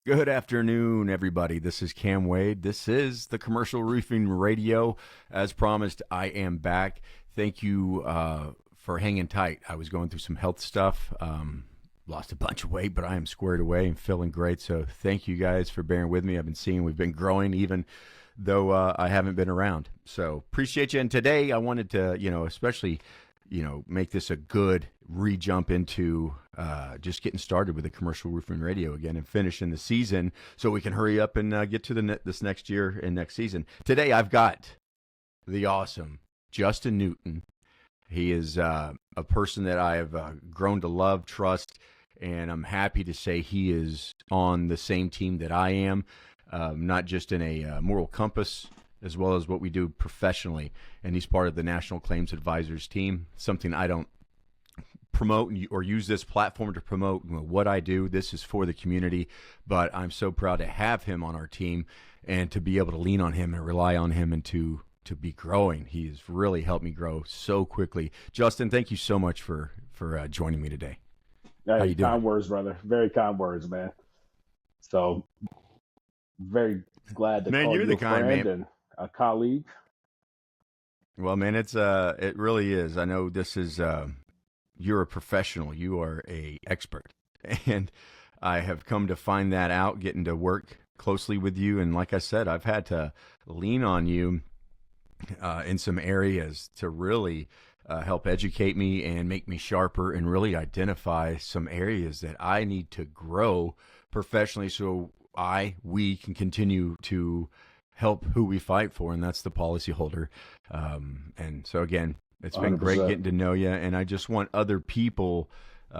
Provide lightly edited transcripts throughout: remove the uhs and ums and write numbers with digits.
Good afternoon, everybody. This is Cam Wade. This is the Commercial Roofing Radio. As promised, I am back. Thank you for hanging tight. I was going through some health stuff, lost a bunch of weight, but I am squared away and feeling great. So thank you guys for bearing with me. I've been seeing we've been growing even though I haven't been around. So appreciate you. And today I wanted to, especially, make this a good re-jump into just getting started with the Commercial Roofing Radio again and finishing the season so we can hurry up and get to this next year and next season. Today I've got the awesome Justen Newton. He is a person that I have grown to love, trust, and I'm happy to say he is on the same team that I am, not just in a moral compass, as well as what we do professionally. And he's part of the National Claims Advisors team, something I don't promote or use this platform to promote what I do. This is for the community, but I'm so proud to have him on our team and to be able to lean on him and rely on him and to be growing. He has really helped me grow so quickly. Justen, thank you so much for joining me today. Hey, how you doing? Kind words, brother. Very kind words, man. So very glad to call you a friend and a colleague. Well, man, it really is. I know this is you're a professional. You are a expert, and I have come to find that out getting to work closely with you. And like I said, I've had to lean on you in some areas to really help educate me and make me sharper and really identify some areas that I need to grow professionally so we can continue to help who we fight for, and that's the policyholder. And so again, it's been 100%. Great getting to know you, and I just want other people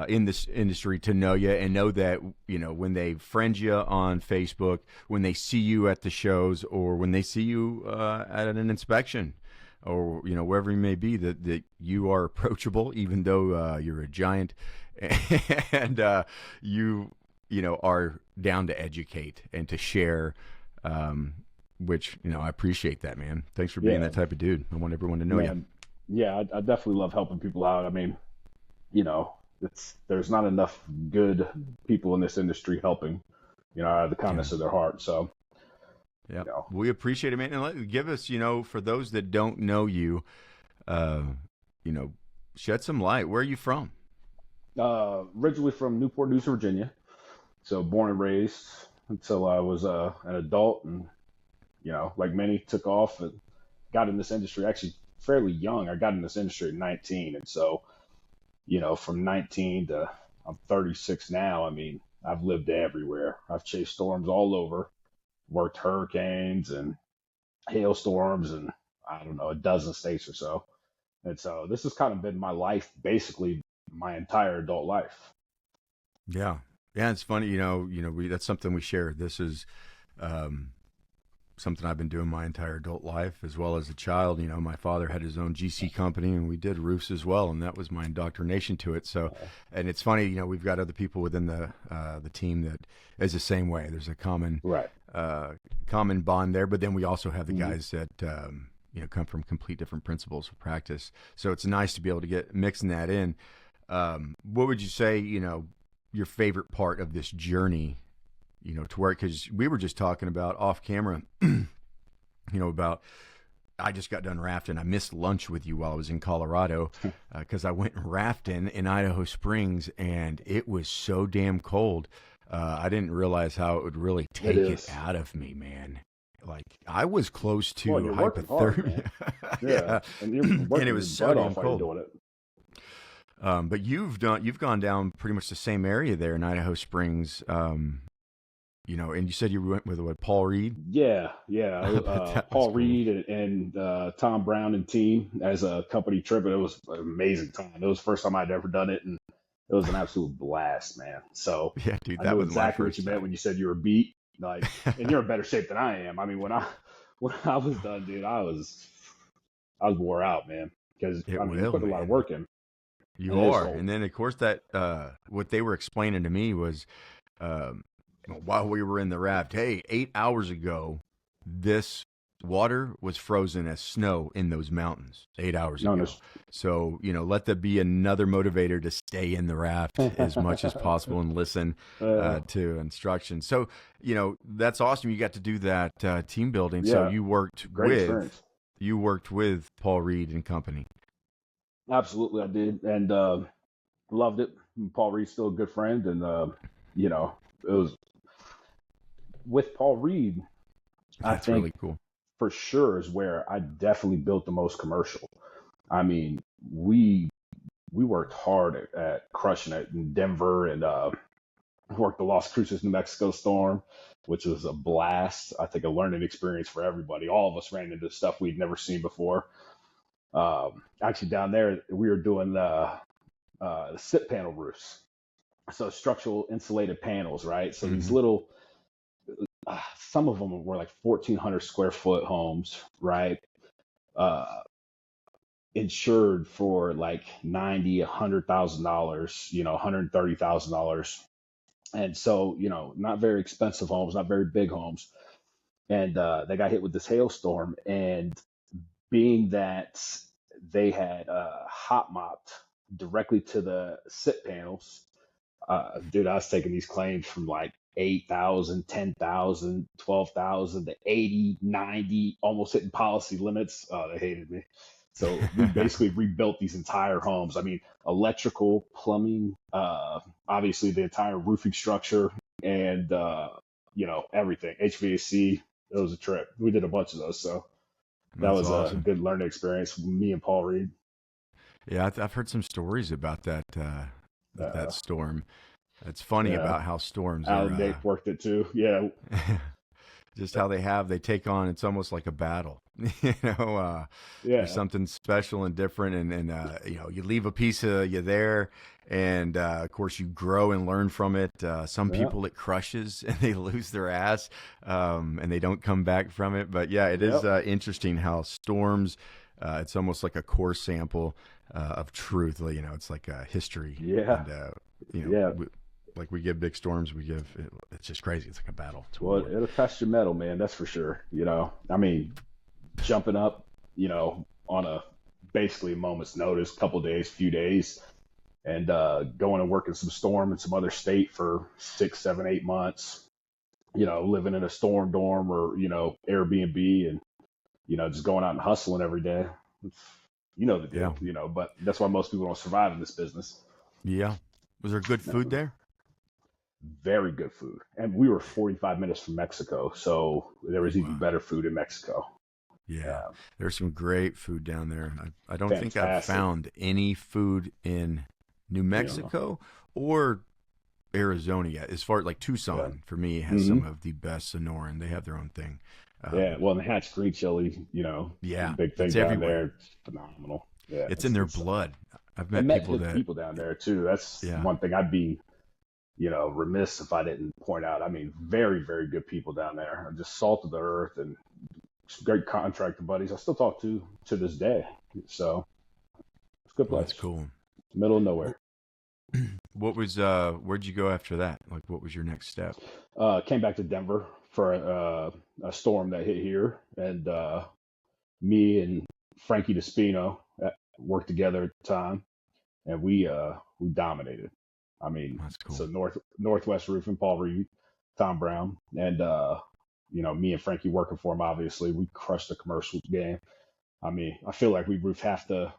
in this industry to know you and know that, when they friend you on Facebook, when they see you at the shows, or when they see you at an inspection, or, wherever you may be, that you are approachable, even though you're a giant, and you are down to educate and to share, which, I appreciate that, man. Thanks for being that type of dude. I want everyone to know you. Yeah, I definitely love helping people out. I mean, there's not enough good people in this industry helping, out of the kindness of their heart. So, yeah, we appreciate it, man. And give us, for those that don't know you, shed some light. Where are you from? Originally from Newport News, Virginia. So born and raised until I was an adult, and like many, took off and got in this industry actually fairly young. I got in this industry at 19, and so from 19 to I'm 36 now. I mean, I've lived everywhere. I've chased storms all over, worked hurricanes and hailstorms, and I don't know, a dozen states or so. And so this has kind of been my life, basically my entire adult life. Yeah. Yeah, it's funny, that's something we share. This is something I've been doing my entire adult life, as well as a child. My father had his own GC company, and we did roofs as well, and that was my indoctrination to it. So, and it's funny, we've got other people within the team that is the same way. There's a common bond there, but then we also have the guys that come from complete different principles of practice. So it's nice to be able to get mixing that in. What would you say, your favorite part of this journey, to work? Because we were just talking about off camera, about I just got done rafting. I missed lunch with you while I was in Colorado because I went rafting in Idaho Springs, and it was so damn cold. I didn't realize how it would really take it out of me, man. Like, I was close to hypothermia. Yeah. And it was so damn cold. Doing it. But you've gone down pretty much the same area there in Idaho Springs, and you said you went with Paul Reed? Yeah. Paul Reed and Tom Brown and team as a company trip. And it was an amazing time. It was the first time I'd ever done it, and it was an absolute blast, man. So yeah, dude, that was exactly what you meant when you said you were beat. Like, and you're in better shape than I am. I mean, when I was done, dude, I was wore out, man, because you put a lot of work in. You are. And then, of course, that what they were explaining to me was while we were in the raft, hey, 8 hours ago, this water was frozen as snow in those mountains 8 hours No, no, ago. So, let that be another motivator to stay in the raft as much as possible and listen to instructions. So, that's awesome. You got to do that team building. So yeah, you worked great with experience. Paul Reed and company. Absolutely, I did, and loved it. Paul Reed's still a good friend, and it was with Paul Reed. I That's think really cool. for sure is where I definitely built the most commercial. I mean, we worked hard at crushing it in Denver, and worked the Las Cruces, New Mexico storm, which was a blast. I think a learning experience for everybody. All of us ran into stuff we'd never seen before. Actually, down there, we were doing the SIP panel roofs. So structural insulated panels, right? So these Hmm. little, some of them were like 1,400 square foot homes, right? Uh, Insured for like 90, $100,000, $130,000. And so, not very expensive homes, not very big homes. And they got hit with this hailstorm. And being that they had hot mopped directly to the SIP panels, dude, I was taking these claims from like 8,000, 10,000, 12,000 to 80, 90, almost hitting policy limits. They hated me. So we basically rebuilt these entire homes. I mean, electrical, plumbing, obviously the entire roofing structure, and everything. HVAC. It was a trip. We did a bunch of those, so that That's was a awesome. good learning experience. Me and Paul Reed. Yeah, I've heard some stories about that Uh, storm. It's funny yeah, about how storms Alan are. Nate worked it too. Yeah, Just how they take on, it's almost like a battle. There's yeah, something special and different, and you leave a piece of you there, and of course you grow and learn from it. Some yeah, people it crushes and they lose their ass, and they don't come back from it. But yeah, it is yep, interesting how storms. It's almost like a core sample of truth. It's like history, yeah, and yeah. like we give big storms, it's just crazy. It's like a battle. It's Well, war. it'll test your metal, man. That's for sure. I mean, jumping up, on a basically a moment's notice, couple days, few days, and going and working some storm in some other state for 6, 7, 8 months. Living in a storm dorm or Airbnb, and just going out and hustling every day. It's, the Yeah. deal. But that's why most people don't survive in this business. Yeah. Was there good food there? Very good food, and we were 45 minutes from Mexico, so there was even Wow. better food in Mexico. Yeah. Yeah, There's some great food down there. I don't think I've fantastic. found any food in New Yeah, Mexico or Arizona yet. As far as like yeah, Tucson, for me, has hmm some of the best Sonoran. They have their own thing. yeah. Um, Well, and the Hatch green chili, yeah. big thing It's down everywhere. there. It's phenomenal. Yeah, It's in it's their it's. blood. I've And met met people good that, people down there too. That's yeah. one thing I'd be, remiss if I didn't point out. I mean, very, very good people down there. Just salt of the earth and great contractor buddies I still talk to this day. So it's a good Well, that's place. cool. Middle of nowhere. What was, where'd you go after that? Like, what was your next step? Came back to Denver for a storm that hit here, and me and Frankie Despino worked together at the time, and we dominated. I mean, That's cool. so Northwest Roofing, Paul Reed, Tom Brown, and me and Frankie working for him. Obviously, we crushed the commercial game. I mean, I feel like we roofed half the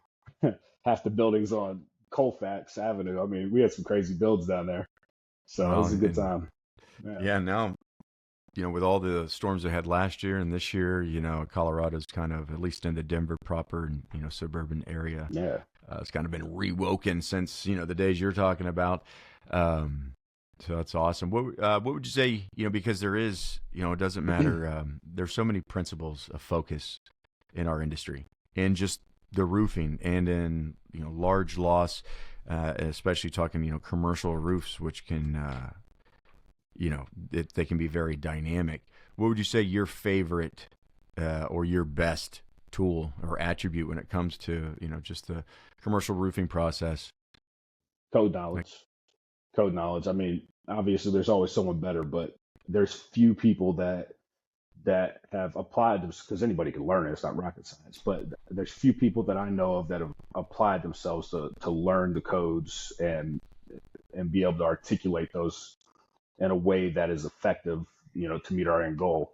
half the buildings on Colfax Avenue. I mean, we had some crazy builds down there, so it Well, was a good and time. Yeah, yeah, now with all the storms they had last year and this year, Colorado's kind of, at least in the Denver proper and, suburban area, yeah. it's kind of been rewoken since, the days you're talking about. Um, so that's awesome. What would you say, because there is, it doesn't matter. There's so many principles of focus in our industry and just the roofing and in, large loss, especially talking, commercial roofs, which can, they can be very dynamic. What would you say your favorite or your best tool or attribute when it comes to just the commercial roofing process? Code Like, knowledge. Code knowledge. I mean, obviously, there's always someone better, but there's few people that that have applied this, because anybody can learn it, it's not rocket science, but there's few people that I know of that have applied themselves to learn the codes and be able to articulate those in a way that is effective, to meet our end goal.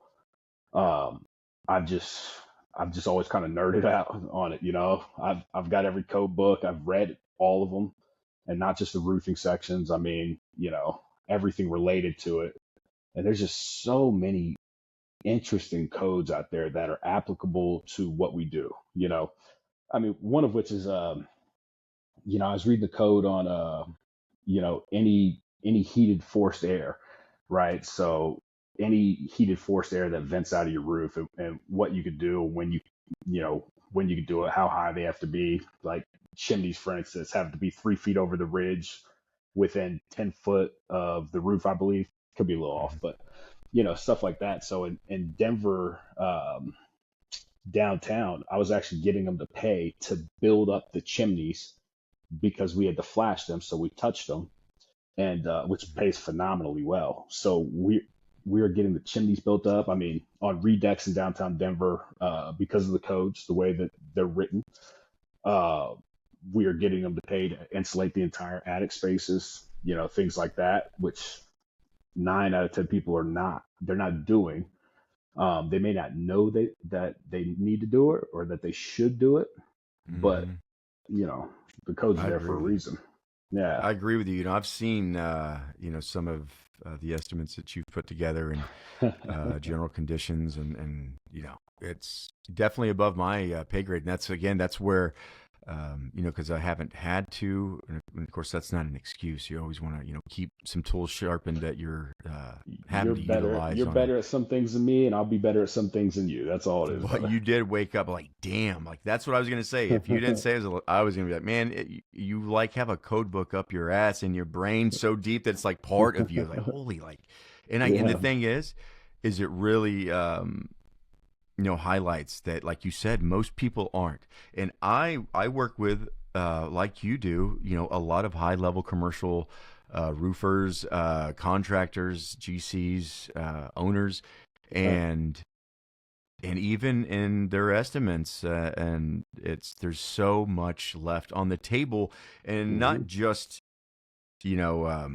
Um, I've just I've just always kind of nerded out on it. I've got every code book. I've read all of them, and not just the roofing sections. I mean, everything related to it. And there's just so many interesting codes out there that are applicable to what we do. I mean, one of which is, I was reading the code on, any heated forced air, right? So any heated forced air that vents out of your roof, and what you could do when you could do it, how high they have to be. Like chimneys, for instance, have to be 3 feet over the ridge, within 10 foot of the roof, I believe. Could be a little off, but stuff like that. So in Denver, downtown, I was actually getting them to pay to build up the chimneys because we had to flash them, so we touched them, and which pays phenomenally well. So we are getting the chimneys built up. I mean, on Redecks in downtown Denver, because of the codes, the way that they're written, we are getting them to pay to insulate the entire attic spaces, things like that, which 9 out of 10 people they're not doing. They may not know that they need to do it or that they should do it, but Mm-hmm. the code's I there for a agree. reason. Yeah. I agree with you. I've seen, some of the estimates that you've put together and general conditions, and it's definitely above my pay grade. And that's where, because I haven't had to, and of course that's not an excuse. You always want to, keep some tools sharpened that you're having to utilize You're on a. better at some things than me, and I'll be better at some things than you. That's all it is, But brother. you did wake up like, damn, like that's what I was gonna say. If you didn't say it, I was gonna be like, man, you like have a code book up your ass in your brain so deep that it's like part of you. Like, holy, like, and the Yeah. thing is it really highlights that, like you said, most people aren't. And I work with like you do, a lot of high level commercial roofers, contractors, GCs, owners, Right. and even in their estimates, and there's so much left on the table, and Hmm. not just you know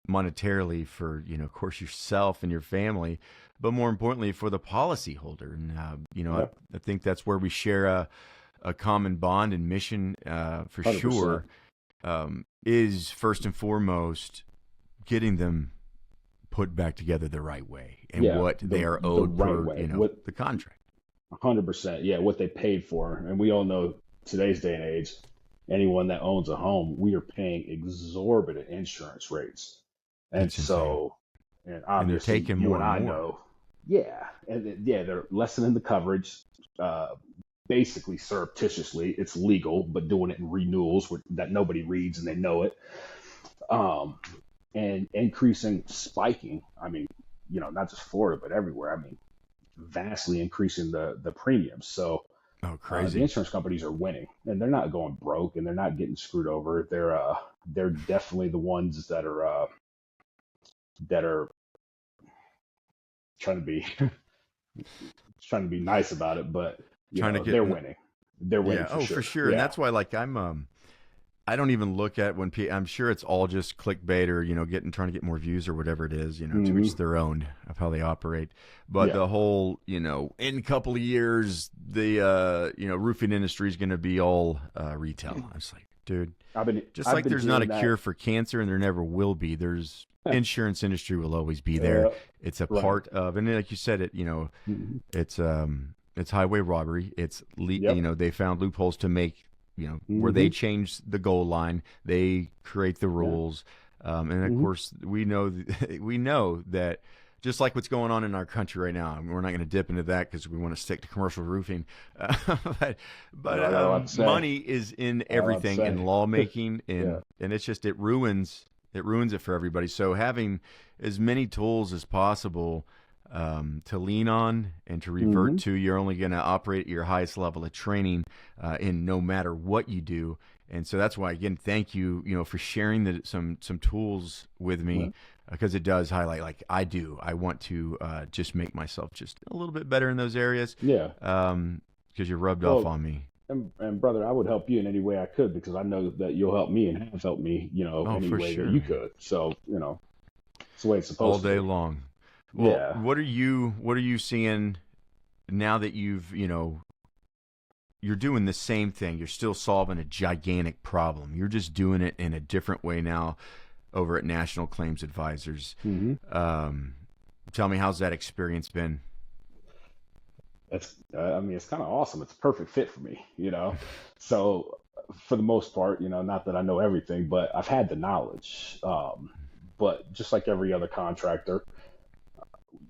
monetarily for of course yourself and your family, but more importantly for the policyholder. And Yeah. I think that's where we share a common bond and mission, for 100%. sure, is first and foremost getting them put back together the right way and Yeah. what The they are the owed right per way. What the contract. 100%. Yeah. What they paid for, and we all know today's day and age, anyone that owns a home, we are paying exorbitant insurance rates. And It's insane. so, and And they're obviously, taking you more and and I more. know, yeah, yeah, they're lessening the coverage, uh, basically surreptitiously. It's legal, but doing it in renewals that nobody reads and they know it. Um, and increasing, spiking. I mean, not just Florida, but everywhere. I mean, vastly increasing the premiums. So Oh, the crazy. insurance companies are winning, and they're not going broke, and they're not getting screwed over. They're definitely the ones that are trying to be trying to be nice about it, but Trying to get they're winning. They're winning yeah, for oh, for sure. sure. And Yeah. that's why, like, I don't even look at when I'm sure it's all just clickbait or, trying to get more views or whatever it is, to Hmm. each their own of how they operate. But Yeah. the whole, in a couple of years, the, roofing industry is going to be all retail. I was like, dude, just I've like been there's not a hearing cure that. for cancer and there never will be, there's insurance industry will always be there. uh, It's a right. part of, and like you said, Hmm. it's highway robbery. Yep. They found loopholes to make, where they Hmm. change the goal line, they create the Yeah. rules, and of Hmm. course we know we know that just like what's going on in our country right now. I mean, we're not going to dip into that because we want to stick to commercial roofing, but I know I got a lot to say. money is in I got a lot to everything in say. lawmaking, Yeah. and it's just it ruins it for everybody. So having as many tools as possible, to lean on and to revert Hmm. to, you're only going to operate at your highest level of training, in no matter what you do. And so that's why, again, thank you, for sharing some tools with Yeah. me, because it does highlight, like I want to just make myself just a little bit better in those areas. Yeah. Because you rubbed off Well, on me. and brother, I would help you in any way I could because I know that you'll help me and have helped me, Oh, any for way that sure, you man. could. So, it's the way it's All supposed to day be. long. Well, Yeah. what are you seeing now that you're doing the same thing. You're still solving a gigantic problem. You're just doing it in a different way now over at National Claims Advisors. Hmm. Um, Tell me, how's that experience been? I mean, it's kind of awesome. It's a perfect fit for me. So, for the most part, not that I know everything, but I've had the knowledge. But just like every other contractor,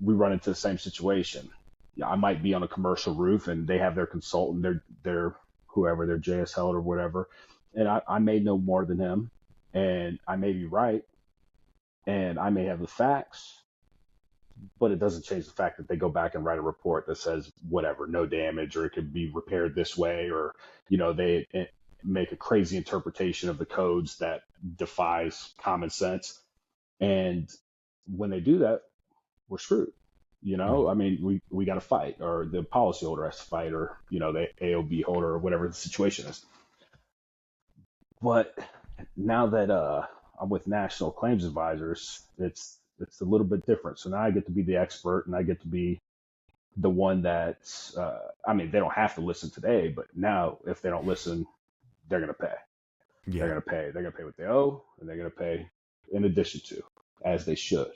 we run into the same situation. Yeah, I might be on a commercial roof and they have their consultant, their whoever, their JSL or whatever, and I may know more than him, and I may be right, and I may have the facts, but it doesn't change the fact that they go back and write a report that says whatever, no damage, or it could be repaired this way, or they make a crazy interpretation of the codes that defies common sense. And when they do that, we're screwed. Mm. I mean, we got to fight, or the policyholder has to fight, or the AOB holder, or whatever the situation is. But now that I'm with National Claims Advisors, it's a little bit different. So now I get to be the expert, and I get to be the one that's. I mean, they don't have to listen today, but now if they don't listen, they're gonna pay. They're Yeah, gonna pay. They're gonna pay what they owe, and they're gonna pay in addition to, as they should.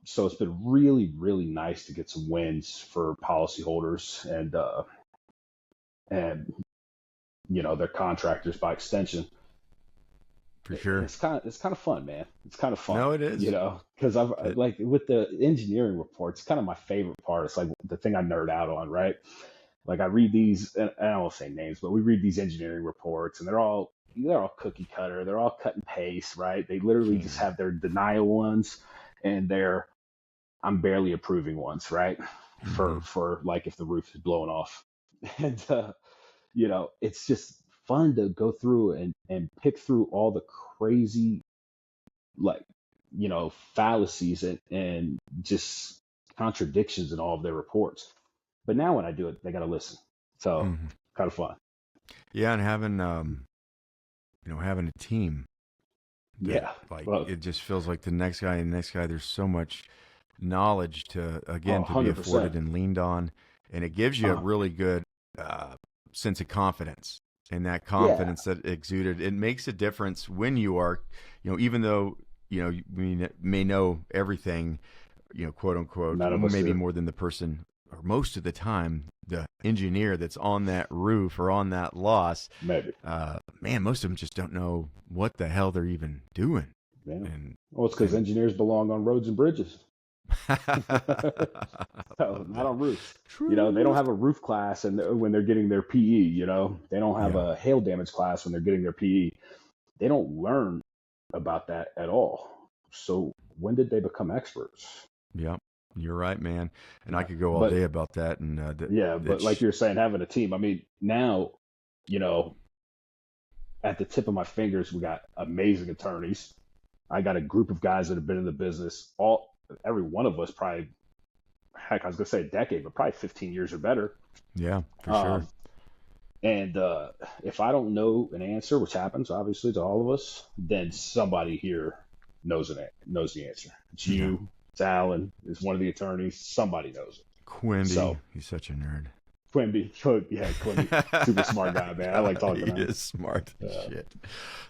So it's been really, really nice to get some wins for policyholders and their contractors by extension. for sure. It's kind of fun, man. It's kind of fun, No, it is. because I've It, like with the engineering reports, it's kind of my favorite part. It's like the thing I nerd out on, right? Like I read these, and I don't want to say names, but we read these engineering reports, and they're all cookie cutter. They're all cut and paste, right? They literally just have their denial ones and their I'm barely approving ones, right? mm-hmm. For like if the roof is blowing off, and it's just fun to go through and pick through all the crazy like fallacies and just contradictions in all of their reports. But now when I do it, they got to listen. So Mm-hmm. kind of fun. Yeah, and having a team that, Yeah. like, Well, it just feels like the next guy and the next guy. There's so much knowledge to, oh, again, to be afforded 100%. and leaned on, and it gives you a Uh, really good sense of confidence. And that yeah. confidence that exuded, it makes a difference when you are, even though we may know everything, quote unquote, None of us maybe do. more than the person, or most of the time, the engineer that's on that roof or on that loss. Maybe. Man, most of them just don't know what the hell they're even doing. Yeah. And Well, it's because and engineers belong on roads and bridges. So love not that. on roofs. They don't Truth. have a roof class and when they're getting their PE. They don't have Yeah. a hail damage class when they're getting their PE. They don't learn about that at all. So when did they become experts? Yep. You're right, man. And I Yeah. could go all day But about that. And yeah, but like you're saying, having a team. I mean, now, you know, at the tip of my fingers, we got amazing attorneys. I got a group of guys that have been in the business. Every one of us probably, heck, I was gonna say a decade, but probably 15 years or better. yeah, for sure. Um, and if I don't know an answer, which happens obviously to all of us, then somebody here knows the answer. It's Yeah. you, it's Alan, it's one of the attorneys. Somebody knows it. Quimby, So he's such a nerd. Quimby, super smart guy, man. I like God, talking he to him. is smart as Uh, shit.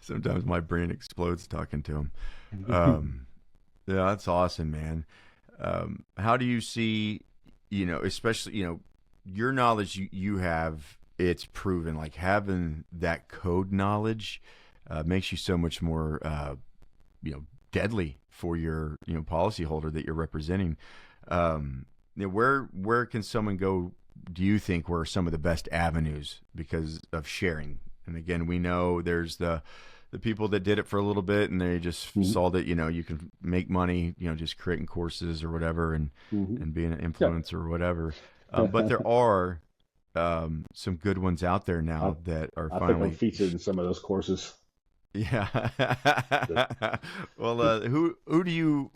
Sometimes my brain explodes talking to him. Um, yeah, that's awesome, man. How do you see, especially, your knowledge you have, it's proven, like having that code knowledge makes you so much more, deadly for your, policyholder that you're representing. Where can someone go, do you think, were some of the best avenues because of sharing? And again, we know there's the people that did it for a little bit and they just mhm, saw that, you can make money, just creating courses or whatever mhm. and being an Yeah. influencer or whatever. But there are some good ones out there I, now that are I think I'm finally, featured in some of those courses. Yeah. Well, who would you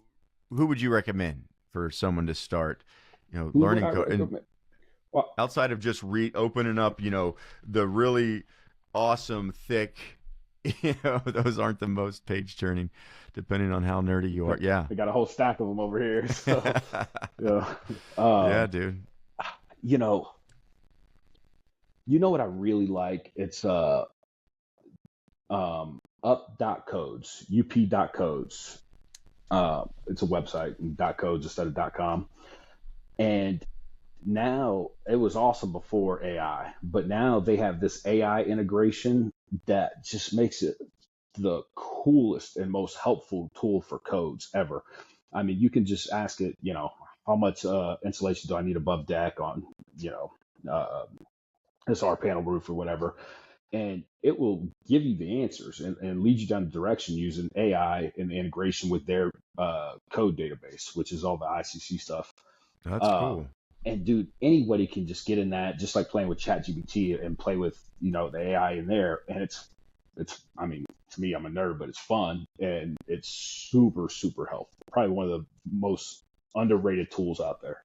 recommend for someone to start, Who would learning I code and recommend? Well, outside of just opening up, the really awesome thick, those aren't the most page turning, depending on how nerdy you are. Yeah. I got a whole stack of them over here. So, yeah. Yeah, Um, dude. you know, you know what I really like? It's up.codes, up.codes. It's a website, .codes instead of .com. And now it was awesome before AI, but now they have this AI integration that just makes it the coolest and most helpful tool for codes ever. I mean, you can just ask it, how much insulation do I need above deck on, you know, uh, this R panel roof or whatever, and it will give you the answers and lead you down the direction using AI and the integration with their code database, which is all the ICC stuff. That's Um, cool. and dude, anybody can just get in that, just like playing with ChatGPT and play with, the AI in there. And I mean, to me, I'm a nerd, but it's fun and it's super, super helpful. Probably one of the most underrated tools out there.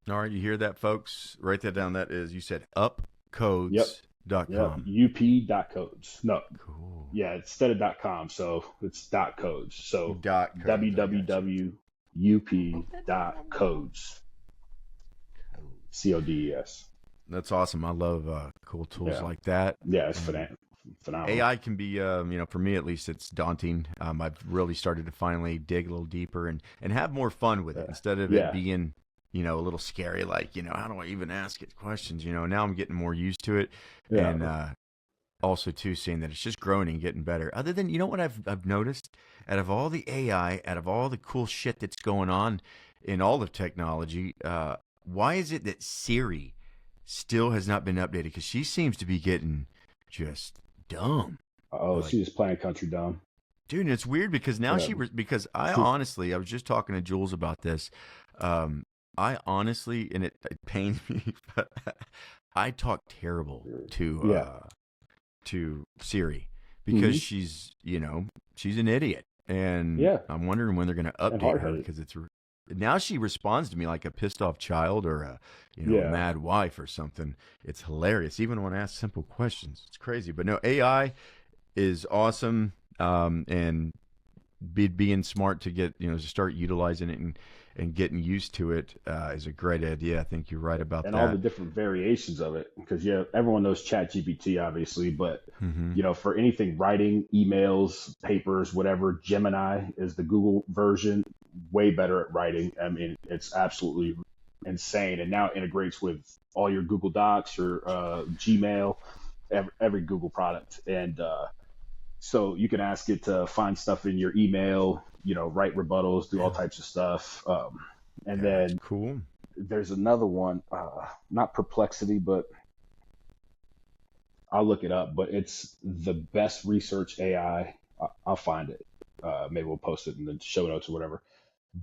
All right, you hear that, folks? Write that down. That is, you said Yep. Yep. upcodes.com. up.codes. No, Cool. yeah, instead of .com. So it's .codes. So Dot codes. I got you. www.up.codes. CODES. That's awesome. I love cool tools Yeah. like that. Yeah, it's And phenomenal. AI can be, for me at least, it's daunting. I've really started to finally dig a little deeper and have more fun with it Yeah. instead of it Yeah. being, a little scary. Like, how do I even ask it questions? Now I'm getting more used to it, Yeah. and also too seeing that it's just growing and getting better. Other than, what I've noticed, out of all the AI, out of all the cool shit that's going on in all of technology, why is it that Siri still has not been updated? Because she seems to be getting just dumb. Oh, Like, she's playing country dumb. dude, and it's weird because now Yeah. because I She's honestly, I was just talking to Jules about this. I honestly, and it pains me, but I talk terrible yeah. to Siri because Hmm. she's an idiot, and Yeah. I'm wondering when they're going to And update hard her headed. because now she responds to me like a pissed off child or a Yeah. mad wife or something. It's hilarious, even when I ask simple questions. It's crazy, but no, AI is awesome, and being smart to get to start utilizing it and getting used to it is a great idea. I think you're right about And all the that. different variations of it. Because, yeah, everyone knows ChatGPT, obviously, but, Hmm. for anything writing, emails, papers, whatever, Gemini is the Google version, way better at writing. I mean, it's absolutely insane. And now it integrates with all your Google Docs, your Gmail, every Google product. And so you can ask it to find stuff in your email, write rebuttals, do all Yeah, types of stuff. And yeah, it's then cool. there's another one, not Perplexity, but I'll look it up. But it's the best research AI. I'll find it. Maybe we'll post it in the show notes or whatever.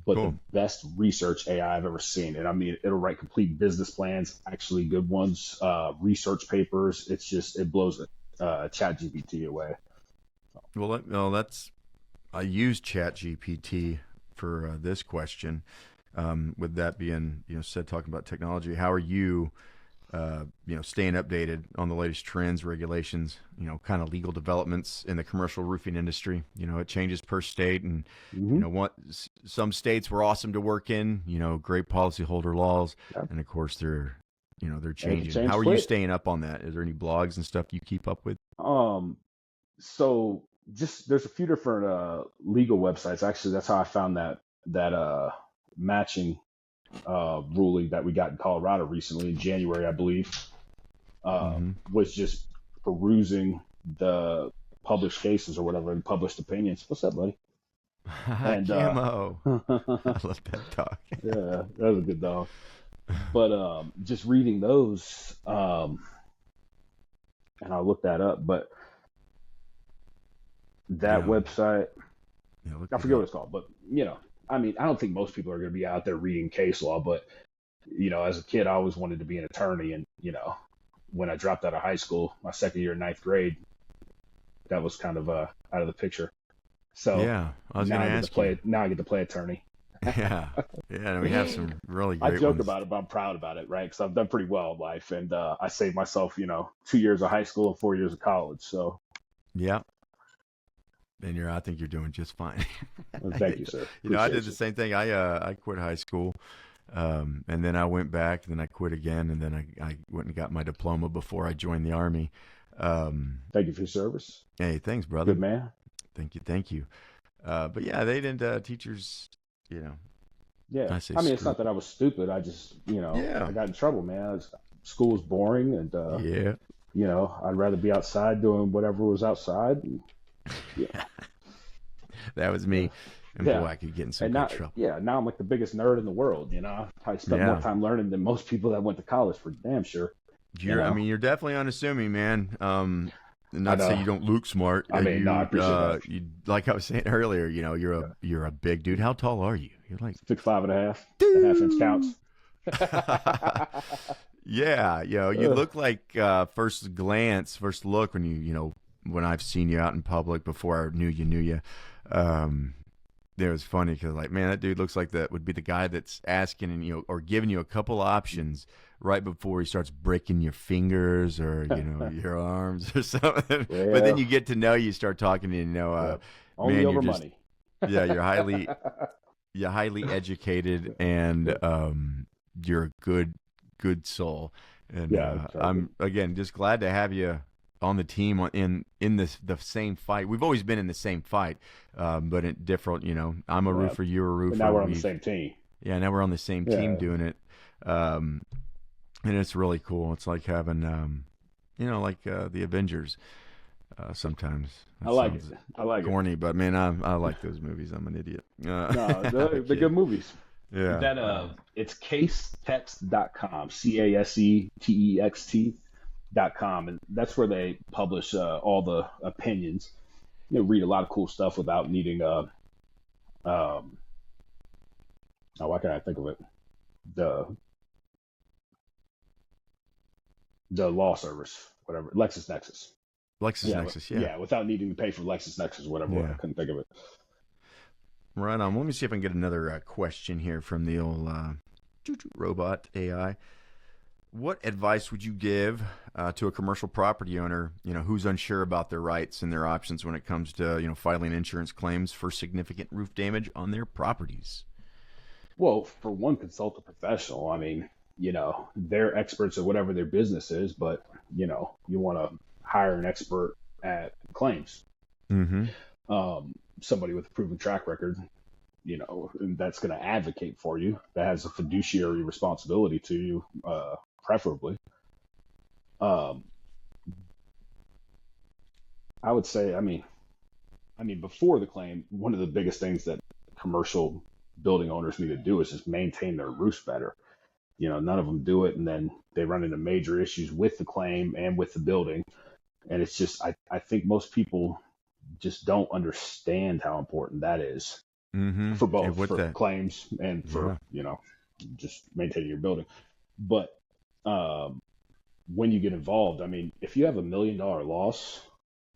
But the Cool. best research AI I've ever seen. And I mean, it'll write complete business plans, actually good ones, research papers. It blows it, ChatGPT away. Well, that's I use ChatGPT for this question. With that being said, talking about technology, how are you staying updated on the latest trends, regulations, kind of legal developments in the commercial roofing industry? It changes per state, and Hmm. some states were awesome to work in. Great policyholder laws, Yeah. and of course they're And it can changing. change How are you quick. staying up on that? Is there any blogs and stuff you keep up with? Um, so just there's a few different legal websites. Actually, that's how I found that matching ruling that we got in Colorado recently in January, I believe. Mm-hmm. Was just perusing the published cases or whatever and published opinions. What's up, buddy? And Camo. yeah, I love that talk. that was a good dog. But just reading those, and I'll look that up. But that Yeah. website, Yeah, look I it forget what up. it's called, but I mean, I don't think most people are going to be out there reading case law, but as a kid, I always wanted to be an attorney, and when I dropped out of high school, my second year in ninth grade, that was kind of out of the picture. So Yeah, I was now going I to get to ask you. play. Now I get to play attorney. Yeah, yeah, and we have some really I great joke ones. about it, but I'm proud about it, right? Because I've done pretty well in life, and I saved myself, 2 years of high school and 4 years of college. So Yeah, and I think you're doing just fine. I thank you, think, sir. I did Appreciate the you. same thing. I quit high school, and then I went back, and then I quit again, and then I went and got my diploma before I joined the army. Um, Thank you for your service. hey, thanks, brother. Good man. Thank you, thank you. But yeah, they didn't. Teachers, you know, Yeah. I say I mean, it's screw. not that I was stupid. I just, I Yeah, got in trouble, man. School was boring, and yeah. I'd rather be outside doing whatever was outside. And, yeah, That was yeah, me, and boy, yeah. I could get in some And good now, trouble. yeah, now I'm like the biggest nerd in the world. I spent more Yeah, time learning than most people that went to college for damn sure. You I know, mean, you're definitely unassuming, man. I Not to say know. you don't look smart. I mean, no, I appreciate that. You like I was saying earlier. Yeah. You're a big dude. How tall are you? You're like, 6'5" and a half inch dude. counts. Yeah, you Ugh. look like first look when when I've seen you out in public before I knew you. Um, it was funny because like, man, that dude looks like that would be the guy that's asking and or giving you a couple options right before he starts breaking your fingers or your arms or something. But then Well, you get to know you, start talking, and yeah, only man, you're over just money. yeah, you're highly educated, and Yeah, you're a good soul. And yeah, I try to be. I'm again just glad to have you on the team in the same fight. We've always been in the same fight, but in different. I'm a Yeah, roofer, you're a but now roofer. we're on the same team. Now we're on the same team Yeah, doing it, um, and it's really cool. It's like having like the Avengers. Sometimes I that like it. sounds I like it. corny, but man, I like those movies. I'm an idiot. No, I they're kid. good movies. Yeah. That it's casetext.com, casetext.com, and that's where they publish all the opinions. Read a lot of cool stuff without needing um, oh, why can't I think of it? The the law service, whatever, Lexus Nexus. Lexus Yeah, Nexus. Yeah. yeah, without needing to pay for Lexus Nexus, whatever. I Yeah. couldn't think of it. Right on. Let me see if I can get another question here from the old robot AI. What advice would you give to a commercial property owner, who's unsure about their rights and their options when it comes to, filing insurance claims for significant roof damage on their properties? Well, for one, consult a professional. I mean, they're experts at whatever their business is, but you want to hire an expert at claims. Mm-hmm. Somebody with a proven track record, and that's going to advocate for you, that has a fiduciary responsibility to you, preferably. Um, I would say, I mean, before the claim, one of the biggest things that commercial building owners need to do is just maintain their roofs better. None of them do it, and then they run into major issues with the claim and with the building. And it's just, I think most people just don't understand how important that is Mm-hmm. for And both, with for that, claims and for, yeah, just maintaining your building. But um, when you get involved, I mean, if you have $1 million loss,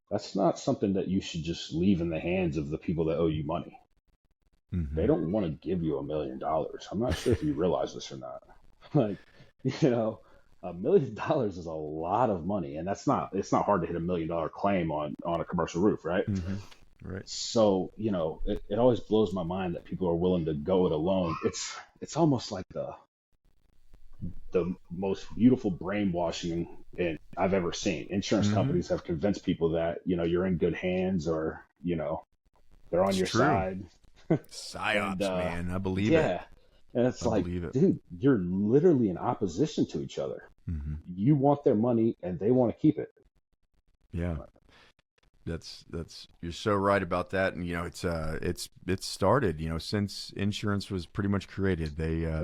that's not something that you should just leave in the hands of the people that owe you money. They mm-hmm. don't want to give you $1 million. I'm not sure if you realize this or not. Like, you know, $1 million is a lot of money, and it's not hard to hit $1 million claim on a commercial roof, right? Mm-hmm. Right. So, it always blows my mind that people are willing to go it alone. It's almost like the most beautiful brainwashing I've ever seen. Insurance Mm-hmm. companies have convinced people that, you're in good hands, or, they're on It's your true. side. And Psyops, man. I believe it. yeah. And it's I like, believe it. dude, you're literally in opposition to each other. Mm-hmm. You want their money and they want to keep it. Yeah. That's you're so right about that, and it's started since insurance was pretty much created. Yeah,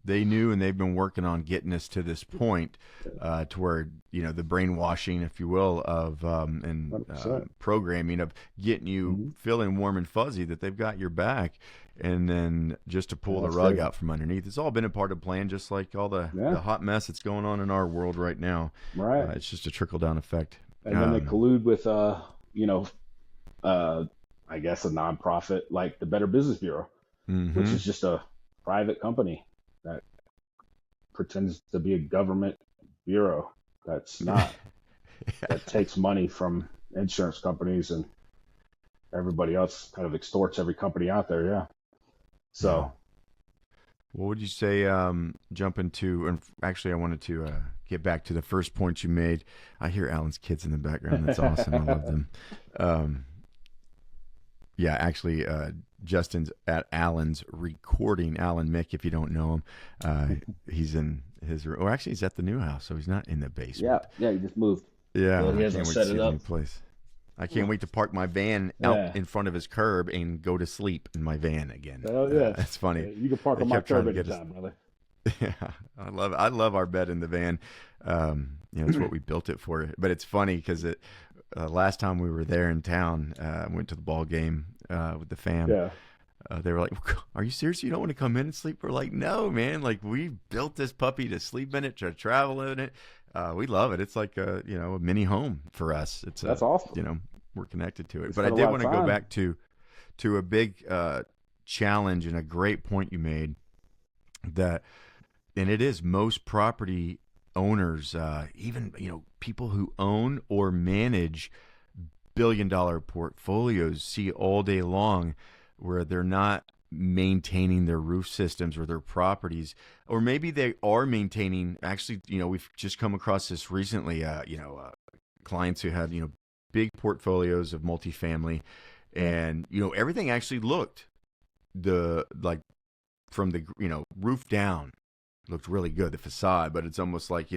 They knew, and they've been working on getting us to this point, to where the brainwashing, if you will, of and 100%. programming of getting you Mm-hmm. feeling warm and fuzzy that they've got your back, and then just to pull Yeah, the that's rug crazy. out from underneath. It's all been a part of the plan, just like all the Yeah, hot mess that's going on in our world right now. right. It's just a trickle down effect. And then they collude with, you know, uh, I guess, a nonprofit like the Better Business Bureau, which Mm-hmm. is just a private company that pretends to be a government bureau that's not, that takes money from insurance companies and everybody else, kind of extorts every company out there. Yeah. Yeah. So, What would you say, jump into, and actually, I wanted to get back to the first point you made. I hear Alan's kids in the background. That's awesome. I love them. Um, yeah, actually, Justin's at Alan's recording. Alan Mick, if you don't know him, he's in his room. Or actually, he's at the new house, so he's not in the yeah, basement. yeah, he just moved. So Yeah, he I hasn't can't wait to set see it the new up. place. I can't wait to park my van out Yeah. in front of his curb and go to sleep in my van again. Hell yes. That's funny. You can park They on my kept trying curb to get us. anytime, brother. Yeah, I love it. I love our bed in the van. It's what we built it for. But it's funny because last time we were there in town, I went to the ball game with the fam. Yeah. They were like, "Are you serious? You don't want to come in and sleep?" We're like, "No, man. Like we built this puppy to sleep in it, to travel in it. We love it. It's like a mini home for us. It's That's awesome. we're connected to We it." But I spent a did lot of want to go time. back to a big challenge and a great point you made that, and it is most property owners, even people who own or manage billion-dollar portfolios, see all day long where they're not maintaining their roof systems or their properties, or maybe they are maintaining. Actually, we've just come across this recently. Clients who had big portfolios of multifamily, Yeah. and everything actually looked the like from the roof down looked really good, the facade, but it's almost like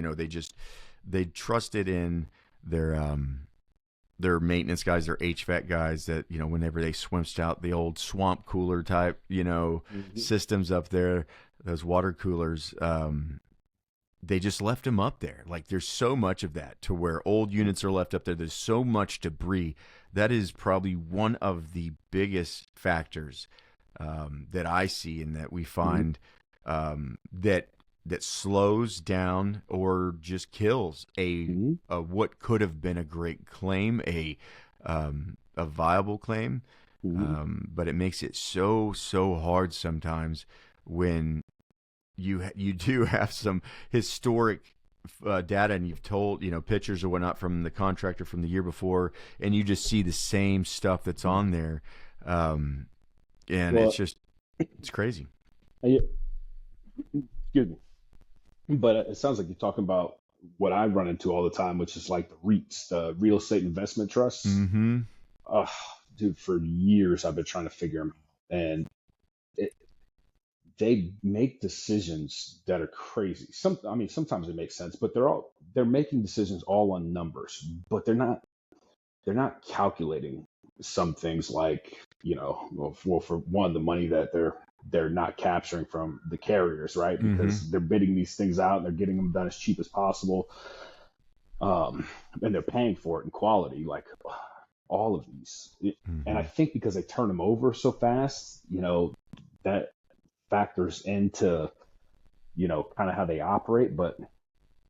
they trusted in their maintenance guys, their HVAC guys, that whenever they swinched out the old swamp cooler type Hmm. systems up there, those water coolers, they just left them up there. Like there's so much of that to where old units are left up there. There's so much debris. That is probably one of the biggest factors that I see and that we Hmm. find that slows down or just kills Hmm. a what could have been a great claim, a viable claim, Hmm. but it makes it so hard sometimes when you do have some historic data and you've told pictures or whatnot from the contractor from the year before, and you just see the same stuff that's on there, and Well, it's crazy. I- excuse me. But it sounds like you're talking about what I run into all the time, which is like the REITs, the real estate investment trusts. Mm-hmm. Uh, Dude, for years I've been trying to figure them out, and it, they make decisions that are crazy. I mean, sometimes it makes sense, but they're making decisions all on numbers, but they're not calculating some things like, well, for one, the money that they're not capturing from the carriers, right? Mm-hmm. Because they're bidding these things out and they're getting them done as cheap as possible, um, and they're paying for it in quality, like all of these. And I Mm-hmm. think because they turn them over so fast, that factors into kind of how they operate. But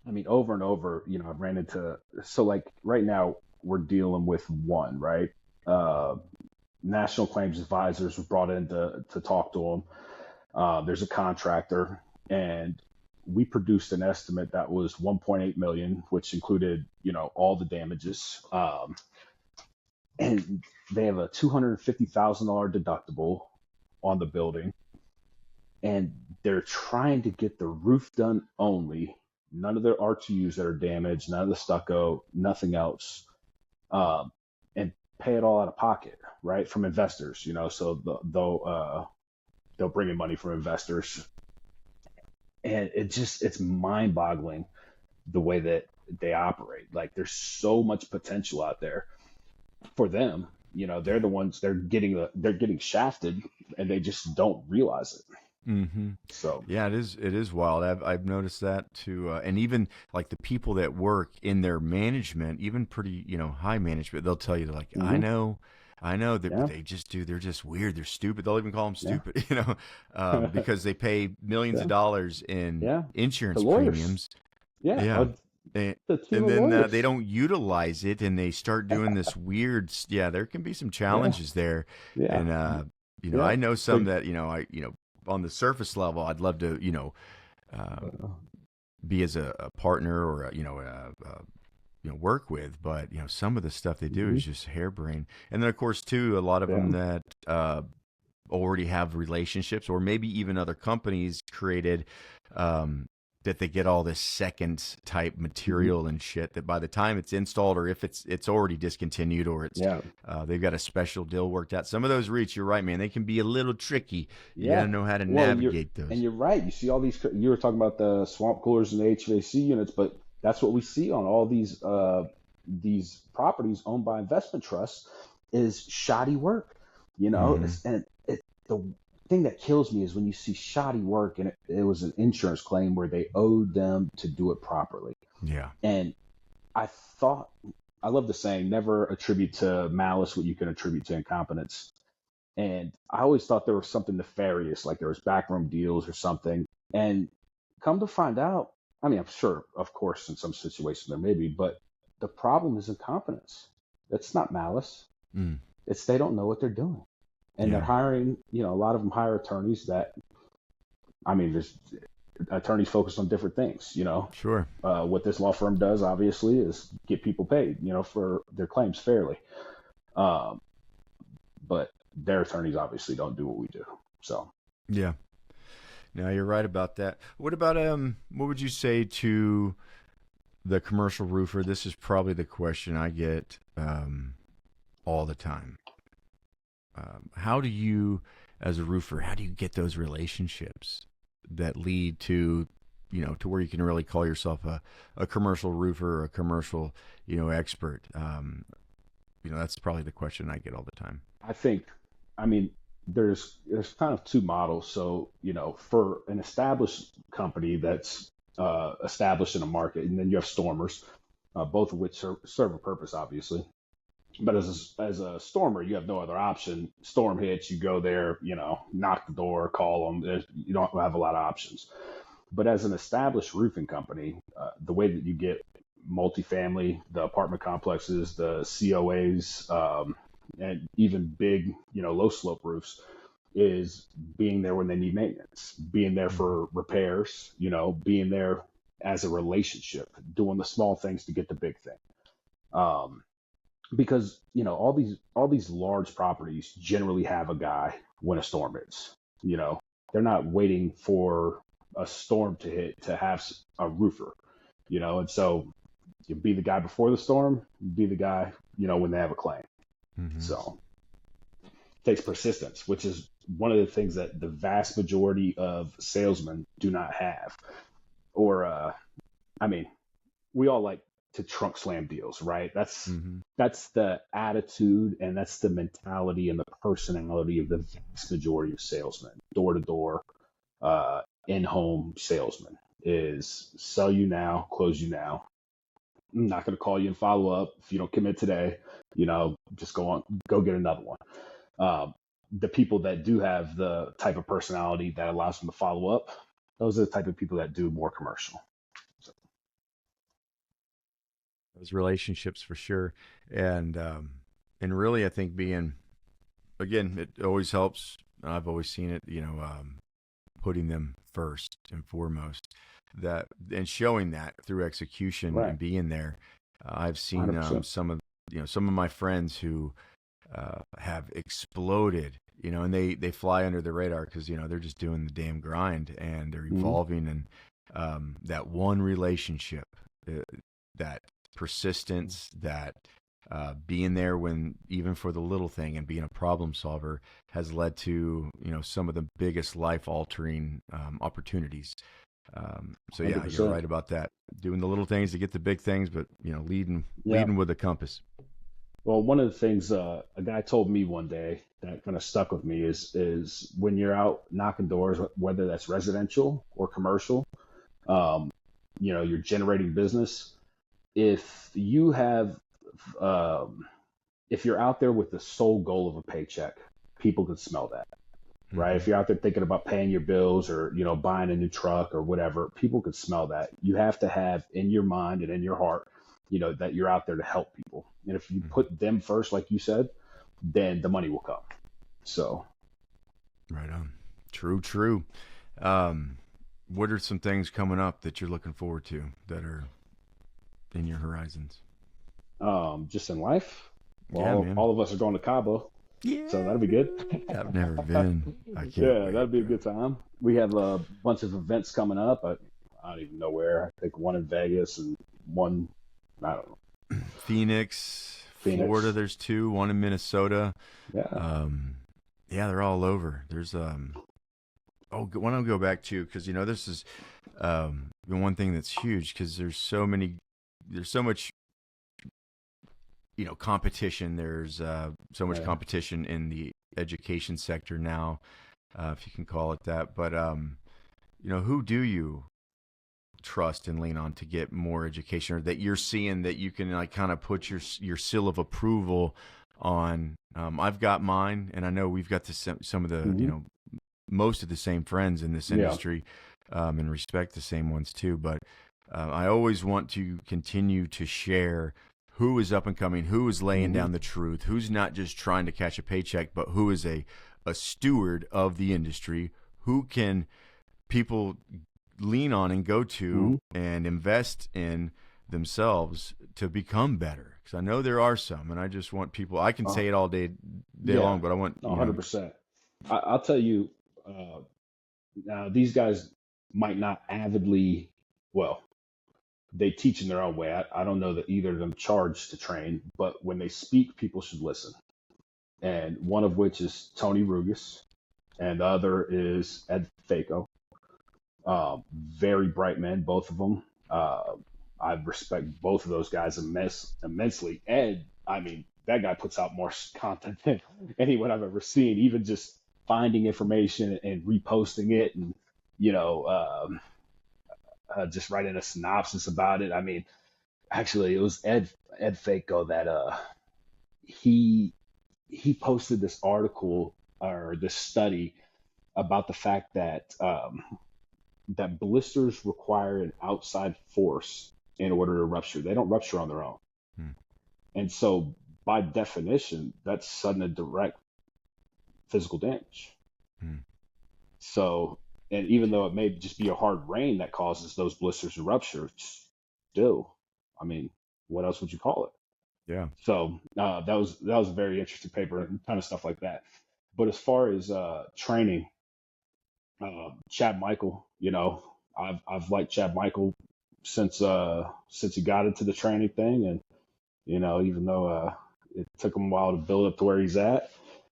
I mean, over and over, I've ran into, so like right now we're dealing with one, right? Uh, National Claims Advisors were brought in to talk to them. There's a contractor, and we produced an estimate that was 1.8 million, which included, all the damages. And they have a $250,000 deductible on the building, and they're trying to get the roof done only. None of their R2Us that are damaged, none of the stucco, nothing else, and pay it all out of pocket, right, from investors. So they'll bring in money from investors, and it's mind-boggling the way that they operate. Like there's so much potential out there for them. They're the ones, they're getting shafted, and they just don't realize it. Mm-hmm. So. Yeah, it is wild. I've noticed that too, and even like the people that work in their management, even pretty high management, they'll tell you they're like, Hmm. I know that, but Yeah. they just do. They're just weird. They're stupid. They'll even call them Yeah. stupid, because they pay millions of Yeah. dollars in Yeah. The insurance lawyers. premiums. Yeah. Yeah. And, The team and of then they lawyers. don't utilize it, and they start doing this weird. Yeah, there can be some Yeah, challenges there, yeah, and yeah. I know some But that on the surface level, I'd love to uh, uh, be as a partner or work with, but some of the stuff they do mhm, is just harebrained. And then of course too, a lot of yeah, them that already have relationships or maybe even other companies created, um, that they get all this second type mhm, material and shit that by the time it's installed or if it's already discontinued or it's yeah, they've got a special deal worked out. Some of those REITs, you're right, man, they can be a little tricky. You got yeah. to know how to Well, navigate those. you're right. You see all these. You were talking about the swamp coolers and the HVAC units, but that's what we see on all these properties owned by investment trusts is shoddy work. Hmm. And the thing that kills me is when you see shoddy work and it was an insurance claim where they owed them to do it properly. Yeah. And I thought, I love the saying, never attribute to malice what you can attribute to incompetence. And I always thought there was something nefarious, like there was backroom deals or something. And come to find out, I mean, I'm sure, of course, in some situations there may be, but the problem is incompetence. It's not malice. Mm. It's they don't know what they're doing. And they're Yeah. hiring, a lot of them hire attorneys that, I mean, there's attorneys focused on different things. Sure. What this law firm does, obviously, is get people paid, for their claims fairly. Um, but their attorneys obviously don't do what we do. So Yeah. No, you're right about that. What about what would you say to the commercial roofer? This is probably the question I get all the time. How do you, as a roofer, how do you get those relationships that lead to, to where you can really call yourself a commercial roofer or a commercial, expert? That's probably the question I get all the time. I think, I mean, there's kind of two models. So for an established company that's established in a market, and then you have stormers, both of which serve a purpose, obviously. But as a stormer, you have no other option. Storm hits, you go there, knock the door, call them. You don't have a lot of options. But as an established roofing company, the way that you get multifamily, the apartment complexes, the COAs, and even big, low slope roofs, is being there when they need maintenance, being there Mhm. for repairs, being there as a relationship, doing the small things to get the big thing. Um, because all these large properties generally have a guy when a storm hits. They're not waiting for a storm to hit to have a roofer. And so you be the guy before the storm, be the guy when they have a claim. Mhm. So it takes persistence, which is one of the things that the vast majority of salesmen do not have. Or I mean, we all like to trunk slam deals, right? That's Mhm. that's the attitude and that's the mentality and the personality of the vast majority of salesmen, door to door, in-home salesmen, is sell you now, close you now. I'm not going to call you and follow up if you don't commit today. Just go get another one. Um, the people that do have the type of personality that allows them to follow up, those are the type of people that do more commercial. So, Those relationships for sure, and really, I think being again, it always helps. I've always seen it, putting them first and foremost, that and showing that through execution right, and being there. I've seen 100%. some of my friends who have exploded, and they fly under the radar because they're just doing the damn grind and they're Mm-hmm. evolving, and that one relationship, uh, that persistence, that being there when even for the little thing and being a problem solver has led to some of the biggest life altering opportunities. So yeah, you're 100%. right about that. Doing the little things to get the big things, but leading Yeah. leading with a compass. Well, one of the things a guy told me one day that kind of stuck with me is when you're out knocking doors, whether that's residential or commercial, um, you're generating business. If you have, um, if you're out there with the sole goal of a paycheck, people can smell that. right? If you're out there thinking about paying your bills or, buying a new truck or whatever, people could smell that. You have to have in your mind and in your heart, that you're out there to help people. And if you put them first, like you said, then the money will come. So. Right on. True. What are some things coming up that you're looking forward to that are in your horizons? Just in life. Well, all of us are going to Cabo. Yeah. So that'll be good. I've never been. I can't. Yeah, that'd be a good time. We have a bunch of events coming up. I don't even know where. I think one in Vegas and one, I don't know. Phoenix. Florida, there's 2. One in Minnesota. Yeah. Yeah, they're all over. There's why don't I go back to, because this is the one thing that's huge, because there's so much competition. There's so much competition in the education sector now, if you can call it that. But who do you trust and lean on to get more education, or that you're seeing that you can like kind of put your seal of approval on? I've got mine, and I know we've got some of the most of the same friends in this industry, and respect the same ones too. But I always want to continue to share who is up and coming, who is laying down the truth, who's not just trying to catch a paycheck, but who is a steward of the industry, who can people lean on and go to and invest in themselves to become better. Because I know there are some, and I just want people, I can say it all day long, but I want 100%. I'll tell you, now these guys might not avidly, they teach in their own way. I don't know that either of them charge to train, but when they speak, people should listen. And one of which is Tony Rugas, and the other is Ed Faco. Very bright men, both of them. I respect both of those guys immensely. Ed, I mean, that guy puts out more content than anyone I've ever seen, even just finding information and reposting it, and, just writing a synopsis about it. I mean, actually, it was Ed Faco that he posted this article or this study about the fact that that blisters require an outside force in order to rupture. They don't rupture on their own. And so by definition, that's sudden and direct physical damage. So, and even though it may just be a hard rain that causes those blisters to rupture, still, I mean, what else would you call it? Yeah. So that was a very interesting paper and kind of stuff like that. But as far as training, Chad Michael, I've liked Chad Michael since he got into the training thing, and even though it took him a while to build up to where he's at,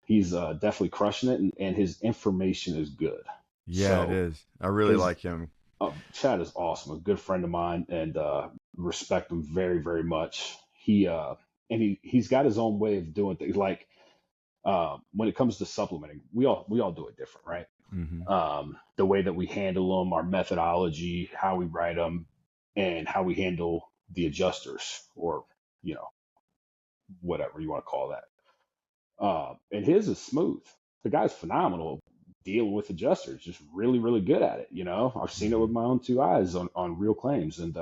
he's definitely crushing it, and his information is good. Yeah, it is. I really like him. Chad is awesome, a good friend of mine, and respect him very, very much. He's got his own way of doing things. Like when it comes to supplementing, we all do it different, right? The way that we handle them, our methodology, how we write them, and how we handle the adjusters, or whatever you want to call that. And his is smooth. The guy's phenomenal dealing with adjusters, just really, really good at it. I've seen it with my own 2 eyes on real claims. And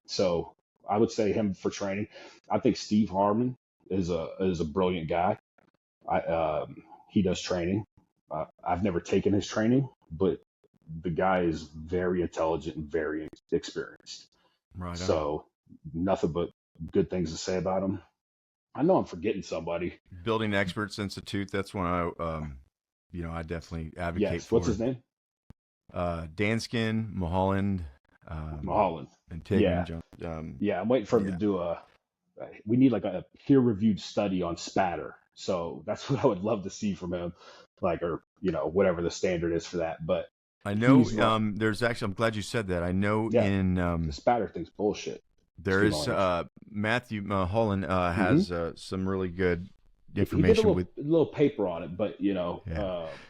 so I would say him for training. I think Steve Harmon is a brilliant guy. He does training. I've never taken his training, but the guy is very intelligent and very experienced. Right. So nothing but good things to say about him. I know I'm forgetting somebody. Building Experts Institute. That's one I definitely advocate for. What's his name? Danskin, Mulholland. Mulholland. And Tagan. Yeah. I'm waiting for him to do we need like a peer-reviewed study on spatter. So that's what I would love to see from him, or whatever the standard is for that. But I know there's actually, I'm glad you said that. I know in the spatter thing's bullshit. There is Matthew Mulholland has some really good information. He did a little paper on it, but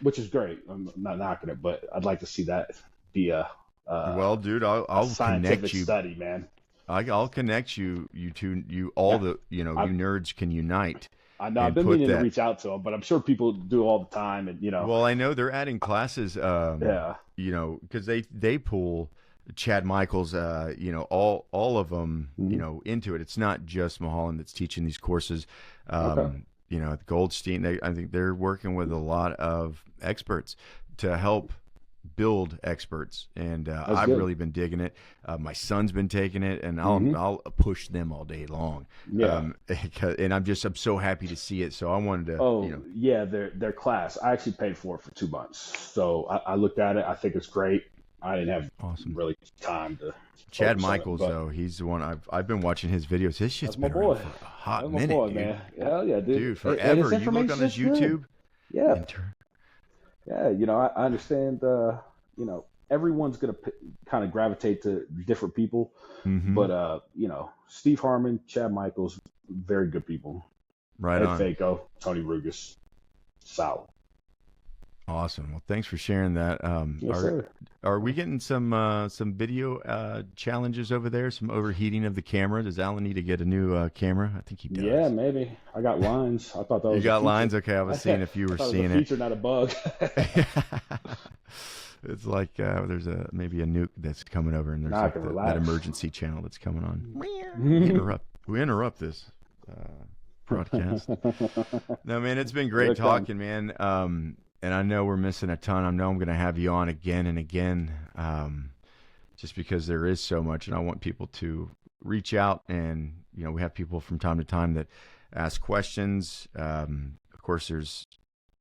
which is great. I'm not knocking it, but I'd like to see that be a well, dude, I'll scientific connect you. Study, man. I'll connect you two, you all Yeah, the, you know, I you nerds can unite I know I've and been put meaning to that. reach out to them, but I'm sure people do all the time, and Well, I know they're adding classes, yeah, you know, because they pull Chad Michaels, you know, all of them, you hmm know, into it. It's not just Mulholland that's teaching these courses. okay, You know, at Goldstein, I think they're working with a lot of experts to help build experts, and that's I've good. really been digging it. My son's been taking it, and Hmm I'll push them all day long. Yeah. And I'm so happy to see it. So I wanted to, you Oh know, yeah, their class. I actually paid for it for 2 months, so I looked at it. I think it's great. I didn't have awesome. really time to Chad focus on it, Michaels, but though, he's the one I've been watching his videos. His shit's that's my been around boy. for a hot That's my minute, boy, dude. man. Hell yeah, dude. Dude, And his forever. You look on information his is good. YouTube. Yeah, Inter- yeah. I understand. Everyone's gonna kind of gravitate to different people, mm-hmm. but Steve Harmon, Chad Michaels, very good people. Right Ed on. Faco, Tony Rugas, solid. Awesome. Well, thanks for sharing that. Yes, sir. Are we getting some video challenges over there? Some overheating of the camera? Does Alan need to get a new camera? I think he Yeah, does. maybe. I got lines. I thought that You was a got feature. lines? Okay, I I was seeing if you were thought it was a seeing it. feature, not a bug. It's like there's maybe a nuke that's coming over, and there's Now I like can that relax. emergency channel that's coming on. Here We interrupt this broadcast. No, man, it's been great it comes. talking, man. And I know we're missing a ton. I know I'm going to have you on again and again, just because there is so much, and I want people to reach out. And you know, we have people from time to time that ask questions. Of course,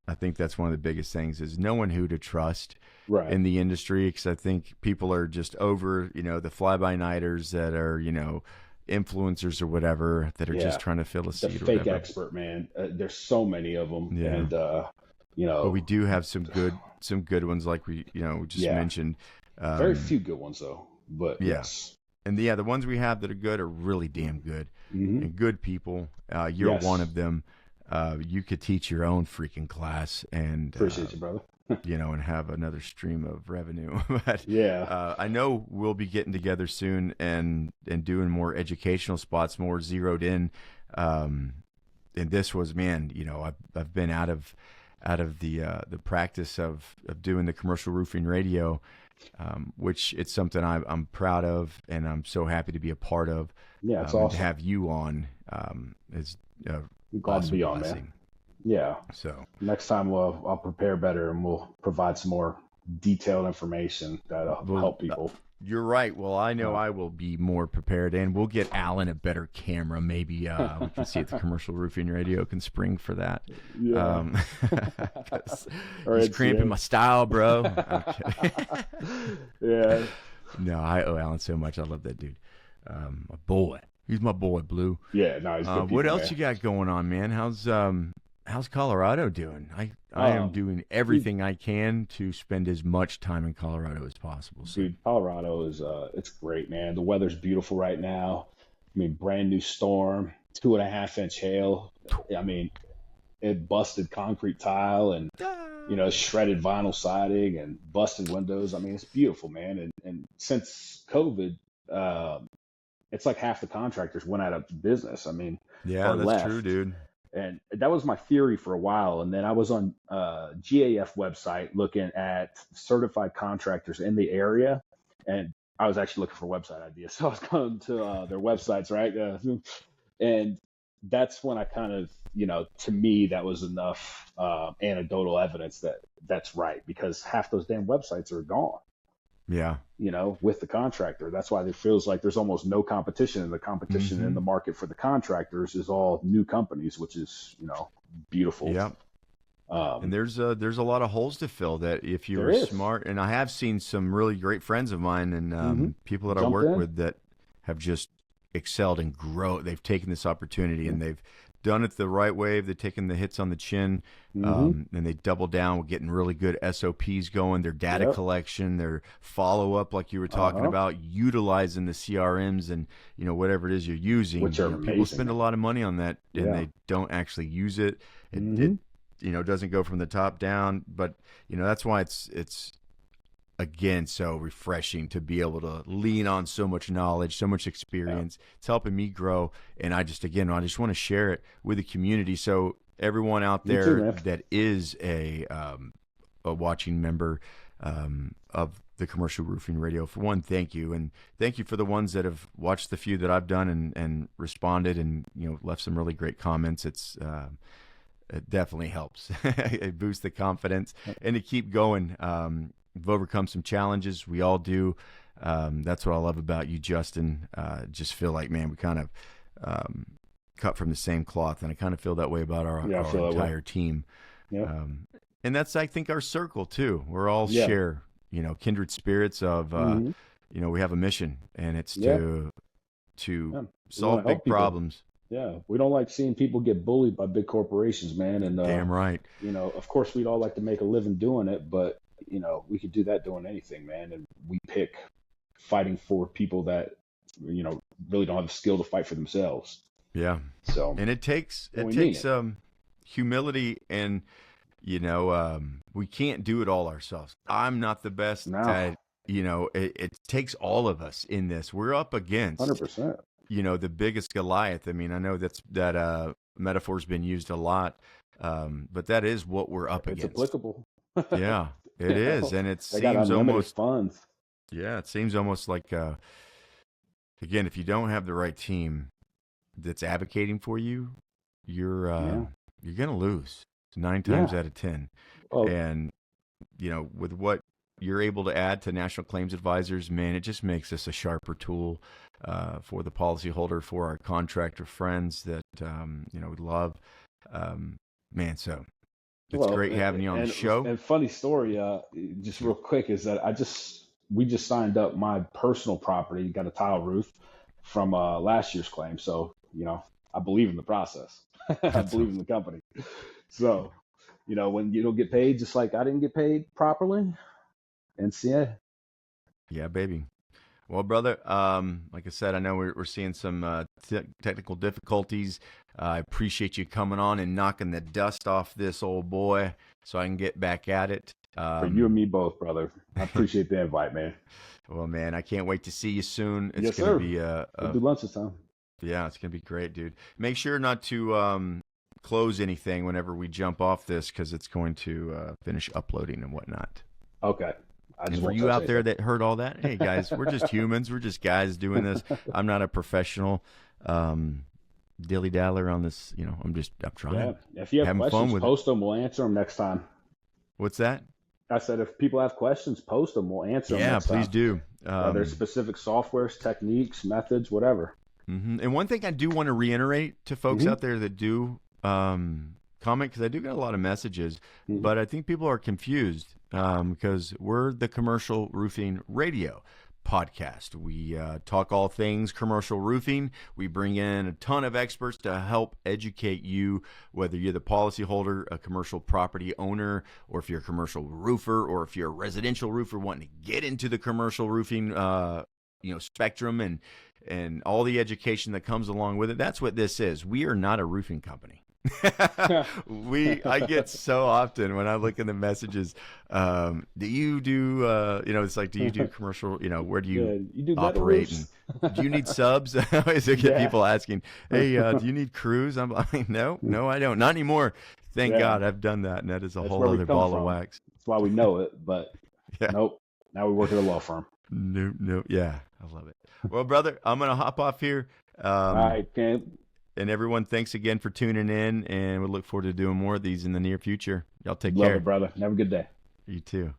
I think that's one of the biggest things is knowing who to trust Right. in the industry, because I think people are just over, you know, the fly-by-nighters that are, you know, influencers or whatever that are Yeah. just trying to fill a The seat or fake whatever. expert, man. There's so many of them, Yeah. and But we do have some good ones, like we just yeah, mentioned. very few good ones though. But Yeah, yes. and the ones we have that are good are really damn good Hmm and good people. You're one Yes. of them. You could teach your own freaking class, and Appreciate you, brother. you know, and have another stream of revenue. But Yeah. I know we'll be getting together soon and doing more educational spots, more zeroed in. And this was, man, you know, I've been out of the practice of doing the commercial roofing radio, which it's something I'm proud of, and I'm so happy to be a part of. Yeah, it's And to awesome. have you on is a I'm glad to awesome be on, man. blessing. Yeah. So Next time I'll prepare better and we'll provide some more detailed information that'll well, help people. you're right. Well, I know Uh, I will be more prepared, and we'll get Alan a better camera. Maybe we can see if the commercial roofing radio can spring for that. yeah. 'Cause Or he's it's cramping my style, bro. I'm kidding. yeah. No, I owe Alan so much. I love that dude. My boy. He's my boy, Blue. Yeah, no, he's good What people, else man. you got going on, man? How's Colorado doing? I am doing everything I can to spend as much time in Colorado as possible. So. Dude, Colorado is it's great, man. The weather's beautiful right now. I mean, brand new storm, 2.5 inch hail. I mean, it busted concrete tile and shredded vinyl siding and busted windows. I mean, it's beautiful, man. And since COVID, it's like half the contractors went out of business. I mean, Yeah, or that's true, left. dude. And that was my theory for a while. And then I was on GAF website looking at certified contractors in the area, and I was actually looking for website ideas. So I was going to their websites, right? And that's when I kind of, to me, that was enough anecdotal evidence that that's right, because half those damn websites are gone. Yeah. With the contractor. That's why it feels like there's almost no competition. And the competition in the market for the contractors is all new companies, which is, beautiful. Yep. And there's a lot of holes to fill that if you There were is. smart. And I have seen some really great friends of mine and people that I Jumped work in. with that have just excelled and grow. They've taken this opportunity and they've done it the right way. They've taken the hits on the chin, and they double down with getting really good SOPs going, their data Yep. collection, their follow up, like you were talking about, utilizing the CRMs and whatever it is you're using. Which are people amazing. spend a lot of money on that and Yeah. they don't actually use it. It doesn't go from the top down, but that's why it's again, so refreshing to be able to lean on so much knowledge, so much experience. Yeah. It's helping me grow. And I just want to share it with the community. So everyone out there that is a watching member of the Commercial Roofing Radio, for one, thank you. And thank you for the ones that have watched the few that I've done and responded and, left some really great comments. It definitely helps. It boosts the confidence and to keep going. We've overcome some challenges. We all do. That's what I love about you, Justen. Just feel like, man, we kind of cut from the same cloth, and I kind of feel that way about our entire team. Yep. And that's, I think, our circle too. We're all share, kindred spirits of, we have a mission, and it's to solve big problems. Yeah, we don't like seeing people get bullied by big corporations, man. And damn right. Of course, we'd all like to make a living doing it, but we could do that doing anything, man. And we pick fighting for people that really don't have the skill to fight for themselves. Yeah. So, and it takes humility, and we can't do it all ourselves. I'm not the best at, it takes all of us in this. We're up against 100%. The biggest Goliath. I mean, I know that metaphor's been used a lot, but that is what we're up against. It's applicable. Yeah, it is, and it seems almost funds. Yeah, it seems almost like again, if you don't have the right team that's advocating for you, you're gonna lose 9 times out of 10. Oh. And with what you're able to add to National Claims Advisors, man, it just makes us a sharper tool for the policyholder, for our contractor friends that we love. Man, so it's great having you on the show. And funny story, just real quick, is that we just signed up my personal property, got a tile roof from last year's claim. So I believe in the process. I believe in the company. So when you don't get paid, just like I didn't get paid properly. NCA. Yeah, baby. Well, brother, like I said, I know we're seeing some technical difficulties. I appreciate you coming on and knocking the dust off this old boy so I can get back at it. For you and me both, brother. I appreciate the invite, man. Well, man, I can't wait to see you soon. It's going to be we'll do lunch this time. Yeah, it's going to be great, dude. Make sure not to close anything whenever we jump off this, because it's going to finish uploading and whatnot. Okay. And for you out there that heard all that, hey guys, we're just humans. We're just guys doing this. I'm not a professional dilly-daller on this. I'm trying. Yeah. If you have questions, post them. We'll answer them next time. What's that? I said, if people have questions, post them. We'll answer them next time. Yeah, please do. There's specific softwares, techniques, methods, whatever. Mm-hmm. And one thing I do want to reiterate to folks out there that do comment, because I do get a lot of messages, but I think people are confused because we're the Commercial Roofing Radio podcast. We talk all things commercial roofing. We bring in a ton of experts to help educate you, whether you're the policyholder, a commercial property owner, or if you're a commercial roofer, or if you're a residential roofer wanting to get into the commercial roofing spectrum and all the education that comes along with it. That's what this is. We are not a roofing company. I get so often when I look in the messages, do you do it's like, do you do commercial, where do you operate, and do you need subs? I always get people asking, hey, do you need crews? I'm like, no, I don't, not anymore. Thank God I've done that, and that is a whole other ball of wax. That's why we know it, but nope, now we work at a law firm. No, yeah, I love it. Well, brother, I'm gonna hop off here. All right, Cam. And everyone, thanks again for tuning in, and we look forward to doing more of these in the near future. Y'all take care. Love it, brother. Have a good day. You too.